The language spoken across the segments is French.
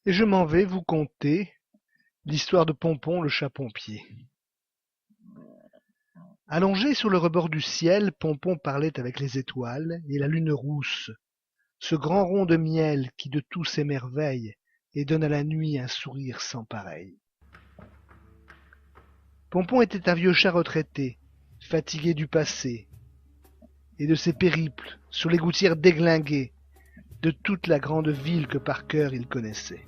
Et je m'en vais vous conter l'histoire de Pompon le chat-pompier. Allongé sur le rebord du ciel, Pompon parlait avec les étoiles et la lune rousse, ce grand rond de miel qui de tout s'émerveille et donne à la nuit un sourire sans pareil. Pompon était un vieux chat retraité, fatigué du passé et de ses périples sur les gouttières déglinguées de toute la grande ville que par cœur il connaissait.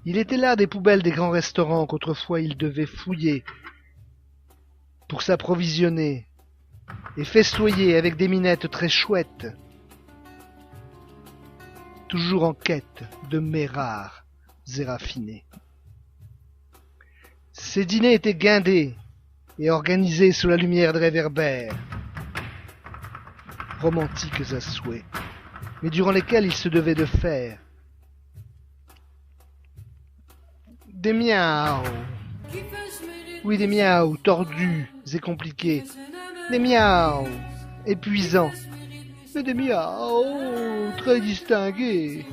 Il était là des poubelles des grands restaurants qu'autrefois il devait fouiller pour s'approvisionner et festoyer avec des minettes très chouettes, toujours en quête de mets rares et raffinés. Ces dîners étaient guindés et organisés sous la lumière de réverbères, romantiques à souhait, mais durant lesquels il se devait de faire des miaou. Oui, des miaou tordus et compliqués, des miaou épuisants, mais des miaou très distingués.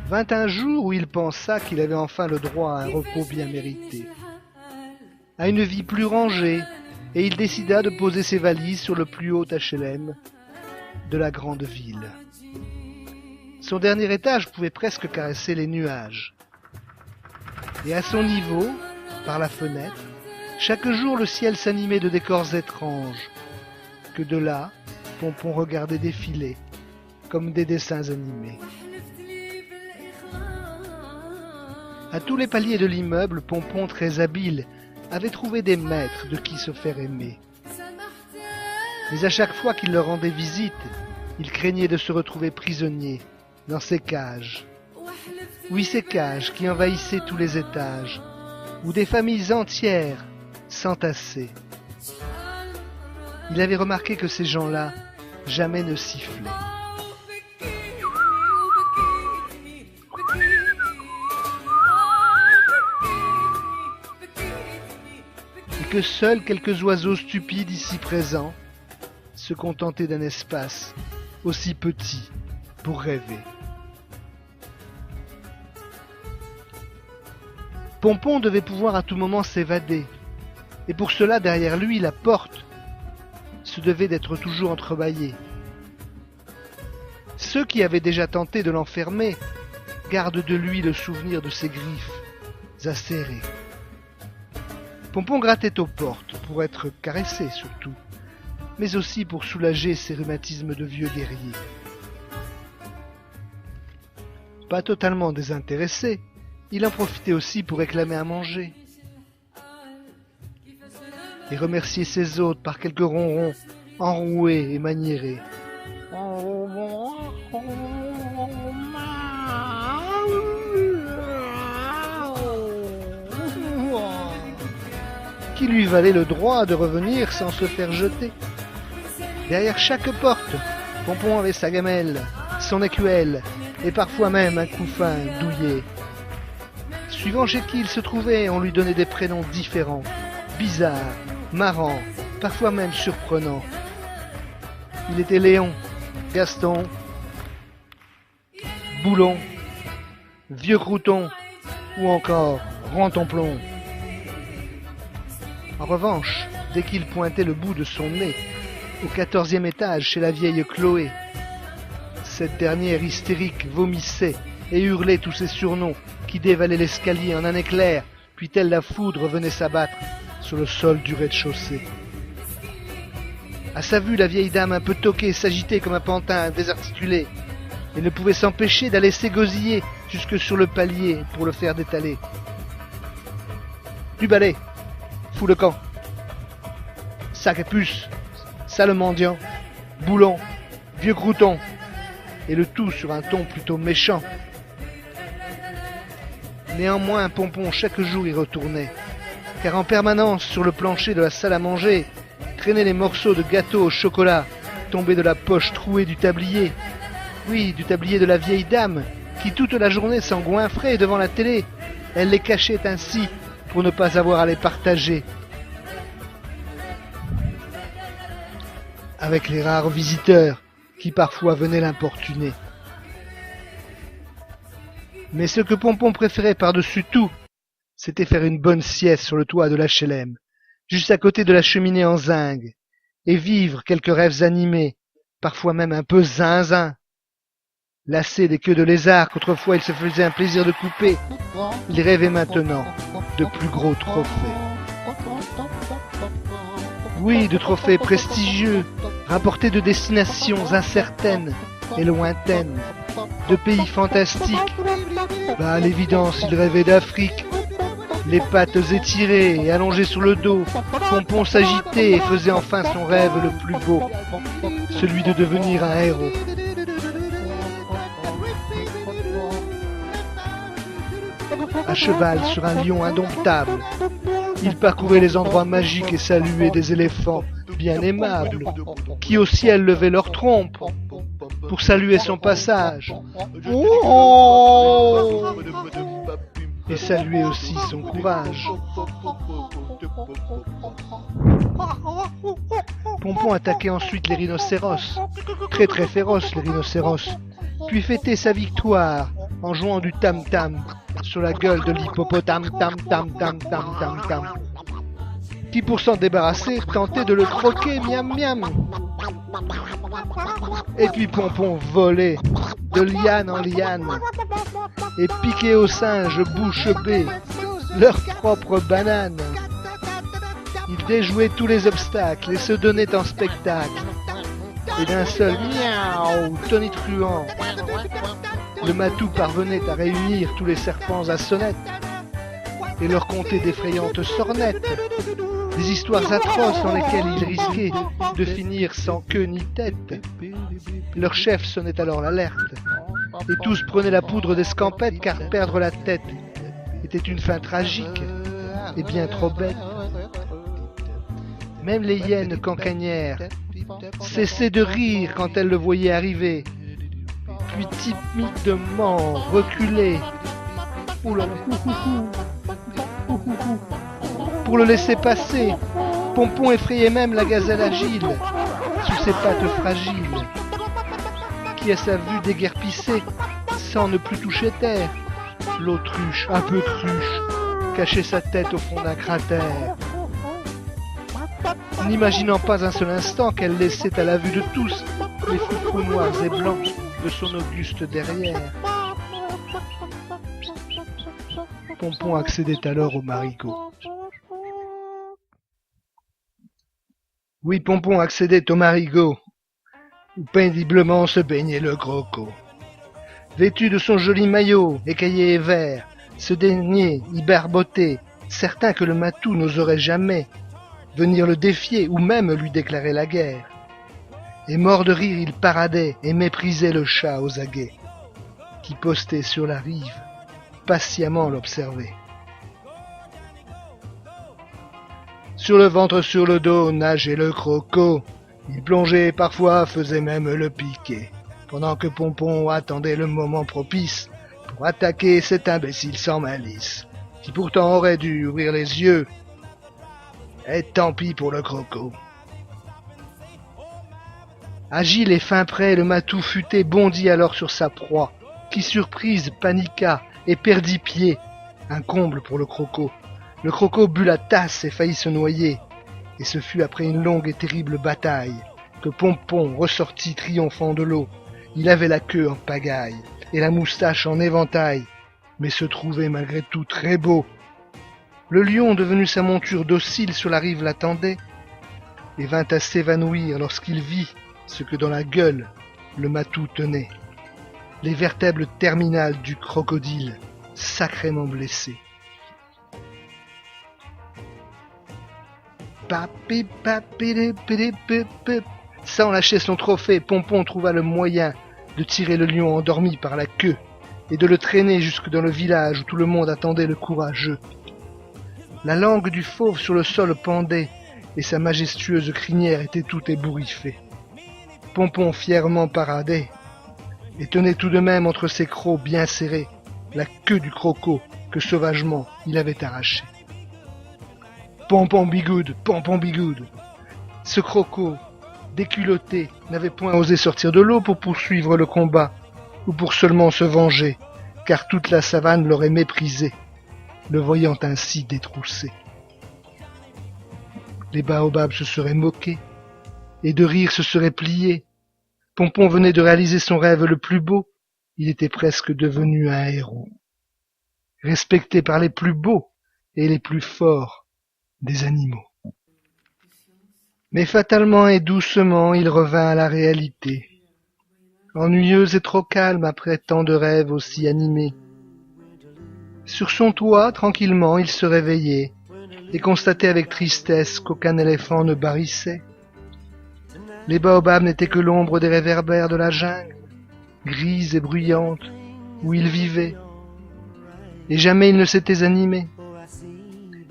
Vint un jour où il pensa qu'il avait enfin le droit à un repos bien mérité, à une vie plus rangée, et il décida de poser ses valises sur le plus haut HLM de la grande ville. Son dernier étage pouvait presque caresser les nuages. Et à son niveau, par la fenêtre, chaque jour le ciel s'animait de décors étranges, que de là, Pompon regardait défiler, comme des dessins animés. À tous les paliers de l'immeuble, Pompon, très habile, avait trouvé des maîtres de qui se faire aimer. Mais à chaque fois qu'il leur rendait visite, il craignait de se retrouver prisonnier dans ces cages. Oui, ces cages qui envahissaient tous les étages, où des familles entières s'entassaient. Il avait remarqué que ces gens-là jamais ne sifflaient. Et que seuls quelques oiseaux stupides ici présents se contentaient d'un espace aussi petit pour rêver. Pompon devait pouvoir à tout moment s'évader, et pour cela derrière lui la porte se devait d'être toujours entrebâillée. Ceux qui avaient déjà tenté de l'enfermer gardent de lui le souvenir de ses griffes acérées. Pompon grattait aux portes pour être caressé surtout, mais aussi pour soulager ses rhumatismes de vieux guerrier. Pas totalement désintéressé, il en profitait aussi pour réclamer à manger et remercier ses hôtes par quelques ronrons enroués et maniérés, qui lui valait le droit de revenir sans se faire jeter. Derrière chaque porte, Pompon avait sa gamelle, son écuelle et parfois même un couffin douillet. Suivant chez qui il se trouvait, on lui donnait des prénoms différents, bizarres, marrants, parfois même surprenants. Il était Léon, Gaston, Boulon, Vieux Crouton ou encore Rantonplon. En revanche, dès qu'il pointait le bout de son nez au 14e étage chez la vieille Chloé, cette dernière hystérique vomissait et hurlait tous ses surnoms qui dévalaient l'escalier en un éclair, puis telle la foudre venait s'abattre sur le sol du rez-de-chaussée. À sa vue, la vieille dame un peu toquée s'agitait comme un pantin désarticulé et ne pouvait s'empêcher d'aller s'égosiller jusque sur le palier pour le faire détaler. Du balai, fous le camp, sac et puce, sale mendiant, Boulon, Vieux Crouton, et le tout sur un ton plutôt méchant. Néanmoins, Pompon chaque jour y retournait, car en permanence sur le plancher de la salle à manger traînaient les morceaux de gâteau au chocolat tombés de la poche trouée du tablier. Oui, du tablier de la vieille dame, qui toute la journée s'engouinfrait devant la télé. Elle les cachait ainsi pour ne pas avoir à les partager avec les rares visiteurs qui parfois venaient l'importuner. Mais ce que Pompon préférait par-dessus tout, c'était faire une bonne sieste sur le toit de l'HLM, juste à côté de la cheminée en zinc, et vivre quelques rêves animés, parfois même un peu zinzin. Lassé des queues de lézard qu'autrefois il se faisait un plaisir de couper, il rêvait maintenant de plus gros trophées. Oui, de trophées prestigieux, rapportés de destinations incertaines et lointaines, de pays fantastiques. À l'évidence, il rêvait d'Afrique. Les pattes étirées et allongées sur le dos, Pompon s'agitait et faisait enfin son rêve le plus beau, celui de devenir un héros. À cheval sur un lion indomptable, il parcourait les endroits magiques et saluait des éléphants bien aimables, qui au ciel levaient leurs trompes pour saluer son passage. Oh, et saluer aussi son courage. Pompon attaquait ensuite les rhinocéros, très très féroces les rhinocéros, puis fêtait sa victoire en jouant du tam-tam sur la gueule de l'hippopotame tam-tam-tam-tam-tam-tam, qui pour s'en débarrasser tentait de le croquer miam-miam. Et puis Pompon volait de liane en liane et piquait aux singes bouche bée leur propre banane. Il déjouait tous les obstacles et se donnait en spectacle. Et d'un seul miaou tonitruant, le matou parvenait à réunir tous les serpents à sonnette et leur conter d'effrayantes sornettes, des histoires atroces dans lesquelles ils risquaient de finir sans queue ni tête. Leur chef sonnait alors l'alerte, et tous prenaient la poudre d'escampette car perdre la tête était une fin tragique et bien trop bête. Même les hyènes cancanières cessaient de rire quand elles le voyaient arriver, puis timidement reculaient pour le laisser passer. Pompon effrayait même la gazelle agile sous ses pattes fragiles, qui à sa vue déguerpissait sans ne plus toucher terre. L'autruche, un peu cruche, cachait sa tête au fond d'un cratère, n'imaginant pas un seul instant qu'elle laissait à la vue de tous les froufrous noirs et blancs de son auguste derrière. Pompon accédait alors au marigot. Oui, Pompon accédait au marigot, où péniblement se baignait le croco. Vêtu de son joli maillot, écaillé et vert, se daignait y barboter, certain que le matou n'oserait jamais venir le défier ou même lui déclarer la guerre. Et mort de rire, il paradait et méprisait le chat aux aguets, qui posté sur la rive, patiemment l'observait. Sur le ventre, sur le dos, nageait le croco. Il plongeait parfois, faisait même le piqué, pendant que Pompon attendait le moment propice pour attaquer cet imbécile sans malice, qui pourtant aurait dû ouvrir les yeux. Et tant pis pour le croco. Agile et fin prêt, le matou futé bondit alors sur sa proie, qui surprise paniqua et perdit pied. Un comble pour le croco. Le croco but la tasse et faillit se noyer. Et ce fut après une longue et terrible bataille que Pompon ressortit triomphant de l'eau. Il avait la queue en pagaille et la moustache en éventail, mais se trouvait malgré tout très beau. Le lion, devenu sa monture docile sur la rive, l'attendait et vint à s'évanouir lorsqu'il vit ce que dans la gueule le matou tenait. Les vertèbres terminales du crocodile, sacrément blessées. Sans lâcher son trophée, Pompon trouva le moyen de tirer le lion endormi par la queue et de le traîner jusque dans le village où tout le monde attendait le courageux. La langue du fauve sur le sol pendait et sa majestueuse crinière était tout ébouriffée. Pompon fièrement paradait et tenait tout de même entre ses crocs bien serrés la queue du croco que sauvagement il avait arrachée. Pompon bigoud, Pompon bigoud. Ce croco, déculotté, n'avait point osé sortir de l'eau pour poursuivre le combat, ou pour seulement se venger, car toute la savane l'aurait méprisé, le voyant ainsi détroussé. Les baobabs se seraient moqués, et de rire se seraient pliés. Pompon venait de réaliser son rêve le plus beau, il était presque devenu un héros, respecté par les plus beaux et les plus forts des animaux. Mais fatalement et doucement, il revint à la réalité, ennuyeux et trop calme après tant de rêves aussi animés. Sur son toit, tranquillement, il se réveillait et constatait avec tristesse qu'aucun éléphant ne barrissait. Les baobabs n'étaient que l'ombre des réverbères de la jungle, grise et bruyante, où il vivait. Et jamais il ne s'était animé.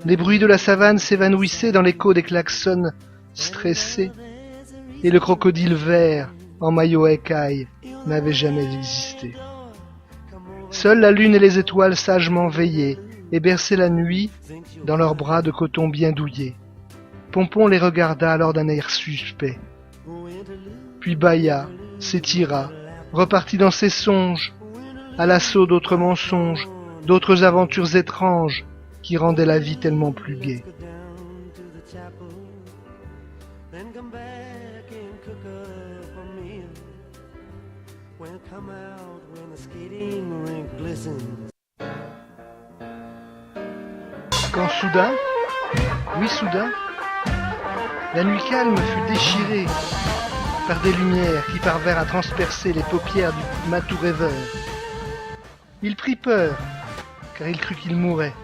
Les bruits de la savane s'évanouissaient dans l'écho des klaxons stressés, et le crocodile vert, en maillot écaille, n'avait jamais existé. Seule la lune et les étoiles sagement veillaient et berçaient la nuit dans leurs bras de coton bien douillés. Pompon les regarda alors d'un air suspect. Puis bâilla, s'étira, repartit dans ses songes, à l'assaut d'autres mensonges, d'autres aventures étranges qui rendaient la vie tellement plus gaie. Quand soudain, la nuit calme fut déchirée par des lumières qui parvinrent à transpercer les paupières du matou rêveur. Il prit peur, car il crut qu'il mourait.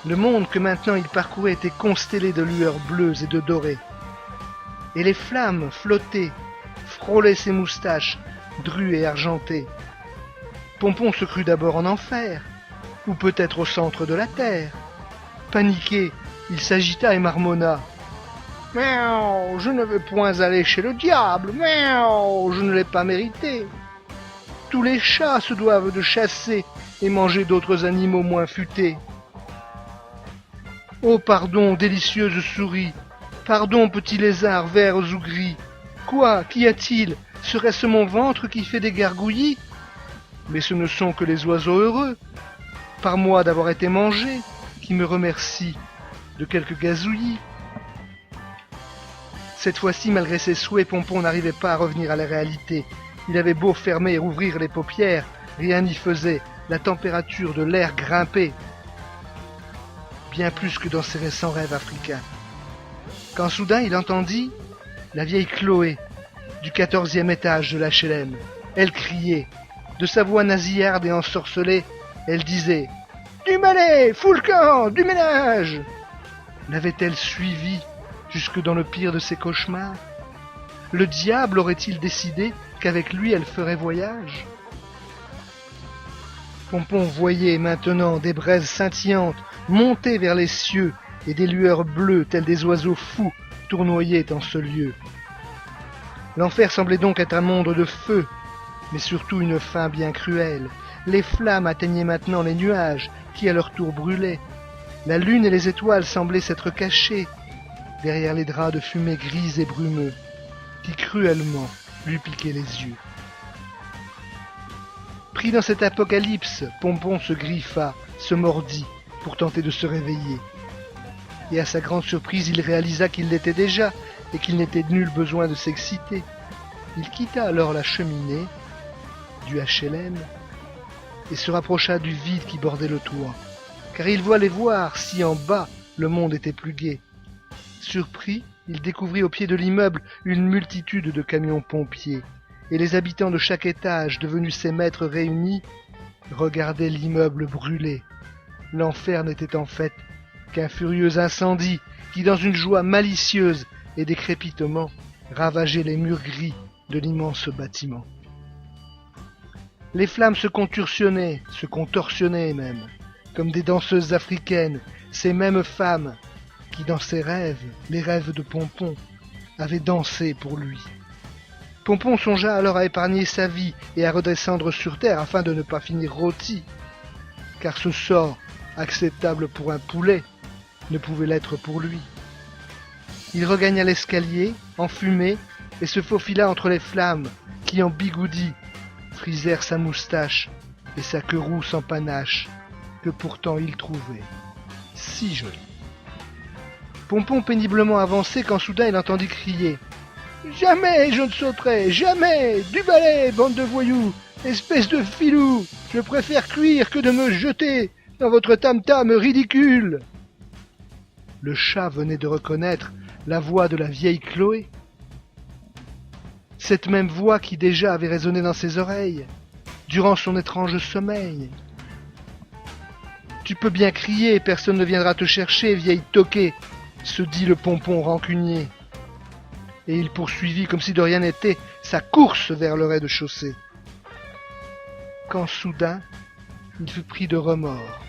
Le monde que maintenant il parcourait était constellé de lueurs bleues et de dorées. Et les flammes flottaient, frôlaient ses moustaches, drues et argentées. Pompon se crut d'abord en enfer, ou peut-être au centre de la terre. Paniqué, il s'agita et marmonna. « Miaou, je ne veux point aller chez le diable, miaou, je ne l'ai pas mérité. Tous les chats se doivent de chasser et manger d'autres animaux moins futés. Oh pardon, délicieuse souris, pardon, petit lézard verts ou gris. Quoi, qu'y a-t-il? Serait-ce mon ventre qui fait des gargouillis? Mais ce ne sont que les oiseaux heureux, par moi d'avoir été mangés, qui me remercient de quelques gazouillis. » Cette fois-ci, malgré ses souhaits, Pompon n'arrivait pas à revenir à la réalité. Il avait beau fermer et rouvrir les paupières, rien n'y faisait, la température de l'air grimpait, bien plus que dans ses récents rêves africains. Quand soudain il entendit la vieille Chloé, du 14e étage de l'HLM. Elle criait, de sa voix nasillarde et ensorcelée, elle disait « Du balai, fous le camp, du ménage !» L'avait-elle suivi jusque dans le pire de ses cauchemars? Le diable aurait-il décidé qu'avec lui elle ferait voyage? Pompon voyait maintenant des braises scintillantes monter vers les cieux et des lueurs bleues telles des oiseaux fous tournoyaient en ce lieu. L'enfer semblait donc être un monde de feu, mais surtout une fin bien cruelle. Les flammes atteignaient maintenant les nuages qui à leur tour brûlaient. La lune et les étoiles semblaient s'être cachées derrière les draps de fumée gris et brumeux qui cruellement lui piquaient les yeux. Pris dans cette apocalypse, Pompon se griffa, se mordit pour tenter de se réveiller. Et à sa grande surprise, il réalisa qu'il l'était déjà et qu'il n'était nul besoin de s'exciter. Il quitta alors la cheminée du HLM et se rapprocha du vide qui bordait le toit, car il voulait voir si en bas le monde était plus gai. Surpris, il découvrit au pied de l'immeuble une multitude de camions pompiers, et les habitants de chaque étage, devenus ses maîtres réunis, regardaient l'immeuble brûler. L'enfer n'était en fait qu'un furieux incendie qui, dans une joie malicieuse et décrépitement, ravageait les murs gris de l'immense bâtiment. Les flammes se contorsionnaient même, comme des danseuses africaines, ces mêmes femmes qui, dans ses rêves, les rêves de Pompon, avaient dansé pour lui. Pompon songea alors à épargner sa vie et à redescendre sur terre afin de ne pas finir rôti, car ce sort, acceptable pour un poulet, ne pouvait l'être pour lui. Il regagna l'escalier, enfumé, et se faufila entre les flammes qui, en bigoudi, frisèrent sa moustache et sa queue rousse en panache, que pourtant il trouvait si jolie. Pompon péniblement avançait quand soudain il entendit crier « Jamais je ne sauterai, jamais! Du balai, bande de voyous! Espèce de filou! Je préfère cuire que de me jeter dans votre tam-tam ridicule !» Le chat venait de reconnaître la voix de la vieille Chloé. Cette même voix qui déjà avait résonné dans ses oreilles, durant son étrange sommeil. « Tu peux bien crier, personne ne viendra te chercher, vieille toquée !» se dit le Pompon rancunier. Et il poursuivit, comme si de rien n'était, sa course vers le rez-de-chaussée. Quand soudain, il fut pris de remords.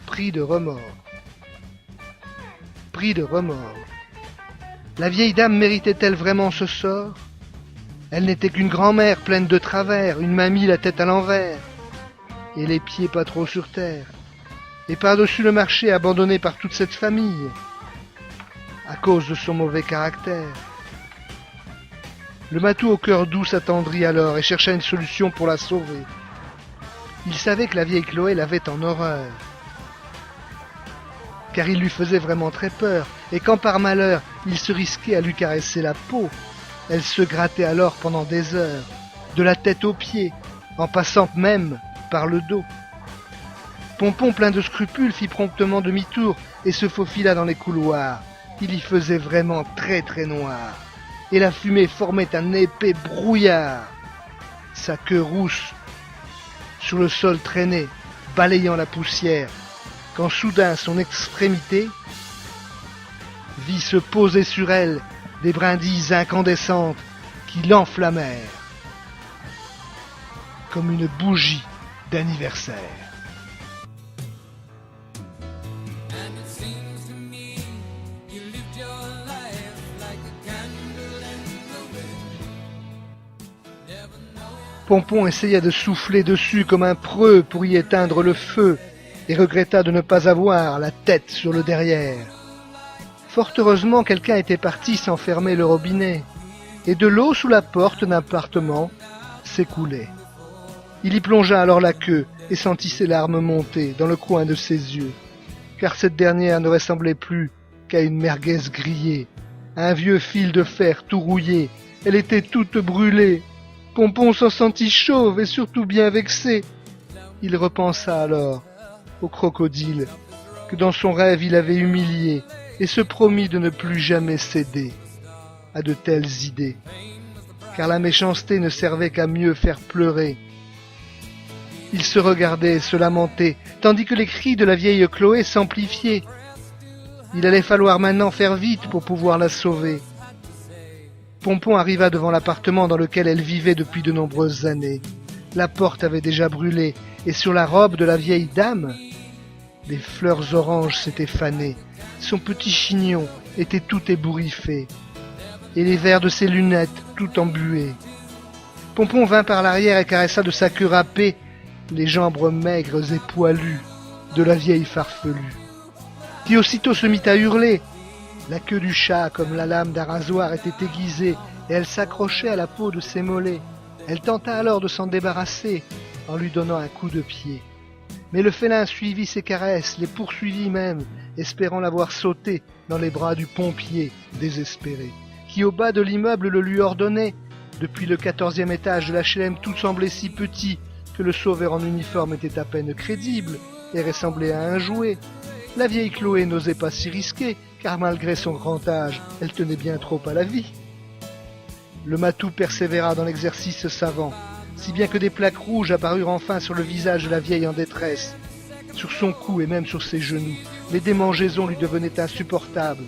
Pris de remords. Pris de remords. La vieille dame méritait-elle vraiment ce sort? Elle n'était qu'une grand-mère pleine de travers, une mamie la tête à l'envers, et les pieds pas trop sur terre, et par-dessus le marché abandonné par toute cette famille, à cause de son mauvais caractère. Le matou au cœur doux s'attendrit alors et chercha une solution pour la sauver. Il savait que la vieille Chloé l'avait en horreur, car il lui faisait vraiment très peur, et quand par malheur il se risquait à lui caresser la peau, elle se grattait alors pendant des heures, de la tête aux pieds, en passant même par le dos. Pompon, plein de scrupules, fit promptement demi-tour et se faufila dans les couloirs. Il y faisait vraiment très très noir, et la fumée formait un épais brouillard. Sa queue rousse sur le sol traînait, balayant la poussière, quand soudain son extrémité vit se poser sur elle des brindilles incandescentes qui l'enflammèrent comme une bougie d'anniversaire. Pompon essaya de souffler dessus comme un preux pour y éteindre le feu et regretta de ne pas avoir la tête sur le derrière. Fort heureusement, quelqu'un était parti sans fermer le robinet, et de l'eau sous la porte d'un appartement s'écoulait. Il y plongea alors la queue et sentit ses larmes monter dans le coin de ses yeux, car cette dernière ne ressemblait plus qu'à une merguez grillée, à un vieux fil de fer tout rouillé. Elle était toute brûlée. Pompon s'en sentit chauve et surtout bien vexé. Il repensa alors au crocodile que dans son rêve il avait humilié et se promit de ne plus jamais céder à de telles idées, car la méchanceté ne servait qu'à mieux faire pleurer. Il se regardait, se lamentait, tandis que les cris de la vieille Chloé s'amplifiaient. Il allait falloir maintenant faire vite pour pouvoir la sauver. Pompon arriva devant l'appartement dans lequel elle vivait depuis de nombreuses années. La porte avait déjà brûlé, et sur la robe de la vieille dame, des fleurs oranges s'étaient fanées. Son petit chignon était tout ébouriffé, et les verres de ses lunettes tout embués. Pompon vint par l'arrière et caressa de sa queue râpée les jambes maigres et poilues de la vieille farfelue, qui aussitôt se mit à hurler. La queue du chat, comme la lame d'un rasoir, était aiguisée, et elle s'accrochait à la peau de ses mollets. Elle tenta alors de s'en débarrasser, en lui donnant un coup de pied. Mais le félin suivit ses caresses, les poursuivit même, espérant la voir sauter dans les bras du pompier, désespéré, qui au bas de l'immeuble le lui ordonnait. Depuis le 14e étage de l'HLM, tout semblait si petit que le sauveur en uniforme était à peine crédible et ressemblait à un jouet. La vieille Chloé n'osait pas s'y risquer, car malgré son grand âge, elle tenait bien trop à la vie. Le matou persévéra dans l'exercice savant, si bien que des plaques rouges apparurent enfin sur le visage de la vieille en détresse, sur son cou et même sur ses genoux. Les démangeaisons lui devenaient insupportables,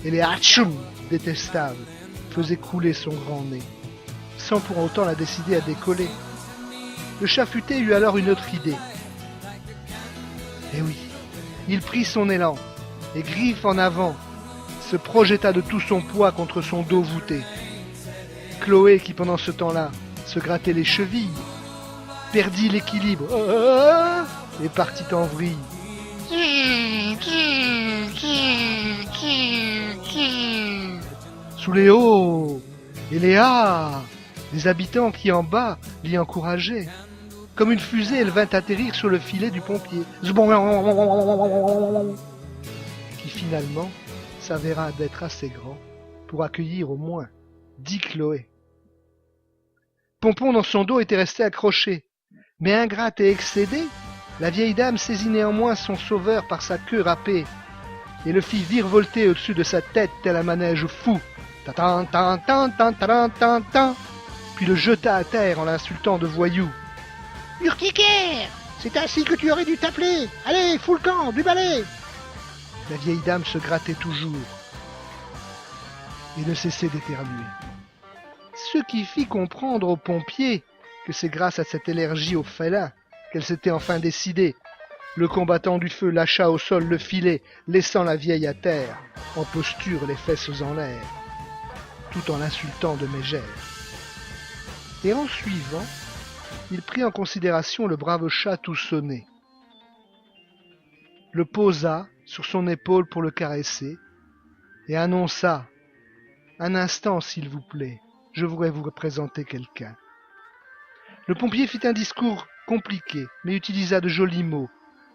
et les hatchoum détestables faisaient couler son grand nez, sans pour autant la décider à décoller. Le chat futé eut alors une autre idée. Eh oui, il prit son élan, et griffe en avant, se projeta de tout son poids contre son dos voûté. Chloé, qui pendant ce temps-là se grattait les chevilles, perdit l'équilibre et partit en vrille. Sous les hauts et les ha, les habitants qui en bas l'y encourageaient. Comme une fusée, elle vint atterrir sur le filet du pompier, qui finalement s'avéra d'être assez grand pour accueillir au moins 10 Chloé. Pompon dans son dos était resté accroché, mais ingrate et excédée, la vieille dame saisit néanmoins son sauveur par sa queue râpée et le fit virevolter au-dessus de sa tête tel un manège fou. Puis le jeta à terre en l'insultant de voyou. Urticaire, c'est ainsi que tu aurais dû t'appeler. Allez, fous le camp, du balai. La vieille dame se grattait toujours et ne cessait d'éternuer. Ce qui fit comprendre aux pompiers que c'est grâce à cette allergie au félin qu'elle s'était enfin décidée. Le combattant du feu lâcha au sol le filet, laissant la vieille à terre, en posture les fesses en l'air, tout en l'insultant de mégère. Et en suivant, il prit en considération le brave chat tout sonné, le posa sur son épaule pour le caresser, et annonça « Un instant, s'il vous plaît, je voudrais vous présenter quelqu'un. » Le pompier fit un discours compliqué, mais utilisa de jolis mots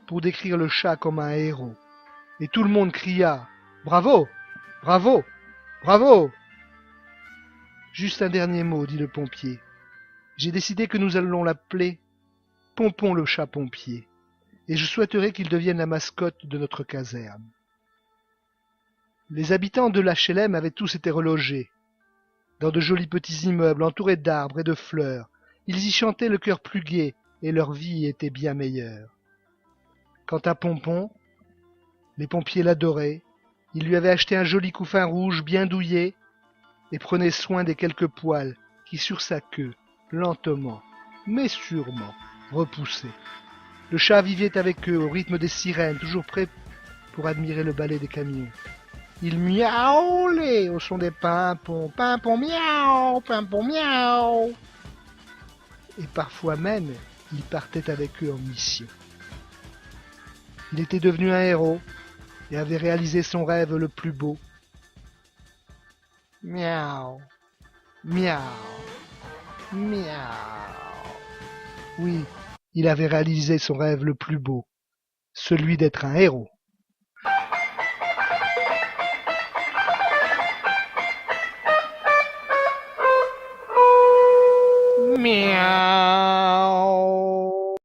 pour décrire le chat comme un héros. Et tout le monde cria « Bravo! Bravo! Bravo !» Juste un dernier mot, dit le pompier. J'ai décidé que nous allons l'appeler Pompon le chat pompier, et je souhaiterais qu'il devienne la mascotte de notre caserne. Les habitants de l'HLM avaient tous été relogés dans de jolis petits immeubles entourés d'arbres et de fleurs. Ils y chantaient le cœur plus gai et leur vie était bien meilleure. Quant à Pompon, les pompiers l'adoraient. Ils lui avaient acheté un joli couffin rouge bien douillet et prenaient soin des quelques poils qui, sur sa queue, lentement, mais sûrement, repoussaient. Le chat vivait avec eux au rythme des sirènes, toujours prêt pour admirer le balai des camions. Il miaulait au son des pimpons, pimpon miaou, pimpon miaou. Et parfois même, il partait avec eux en mission. Il était devenu un héros et avait réalisé son rêve le plus beau. Miaou, miaou, miaou. Oui, il avait réalisé son rêve le plus beau, celui d'être un héros. Miaou.